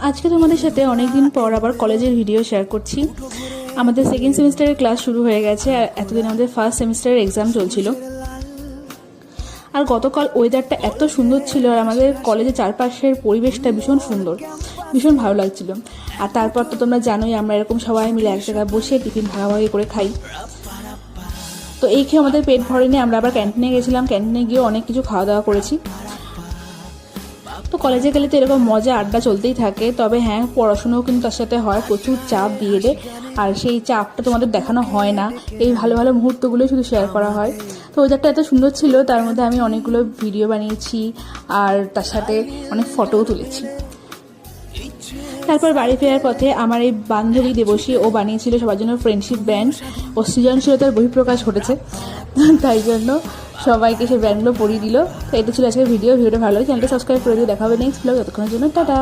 আজকে তোমাদের সাথে অনেকদিন পর আবার কলেজের ভিডিও শেয়ার করছি। আমাদের সেকেন্ড সেমিস্টারের ক্লাস শুরু হয়ে গেছে আর এতদিন আমাদের ফার্স্ট সেমিস্টারের এক্সাম চলছিল। আর গতকাল ওয়েদারটা এত সুন্দর ছিল আর আমাদের কলেজের চারপাশের পরিবেশটা ভীষণ সুন্দর, ভীষণ ভালো লাগছিল। আর তারপর তো তোমরা জানোই আমরা এরকম সবাই মিলে এক জায়গায় বসে টিফিন ভাগাভাগি করে খাই। তো এই খেয়ে আমাদের পেট ভরেনি, আমরা আবার ক্যান্টিনে গেছিলাম, ক্যান্টিনে গিয়েও অনেক কিছু খাওয়া দাওয়া করেছি। তো কলেজে গেলে তো এরকম মজা আড্ডা চলতেই থাকে, তবে হ্যাঁ পড়াশুনোও কিন্তু তার সাথে হয়, প্রচুর চাপ দিয়ে দেয়। আর সেই চাপটা তোমাদের দেখানো হয় না, এই ভালো ভালো মুহূর্তগুলো শুধু শেয়ার করা হয়। তো ওয়েদারটা এত সুন্দর ছিল, তার মধ্যে আমি অনেকগুলো ভিডিও বানিয়েছি আর তার সাথে অনেক ফটোও তুলেছি। তারপর বাড়ি ফেরার পথে আমার এই বান্ধবী দেবশ্রী ও বানিয়েছিল সবার জন্য ফ্রেন্ডশিপ ব্যান্ড, ও সৃজনশীলতার বহিঃপ্রকাশ ঘটেছে, তাই জন্য সবাইকে সেই ব্যান্ডগুলো পরিয়ে দিল। তো এটা ছিল আজকের ভিডিওটা ভালো লাগে, চ্যানেলটা সাবস্ক্রাইব করে দিয়ে দেখা হবে নেক্সট ব্লগ। ততক্ষণের জন্য টাটা।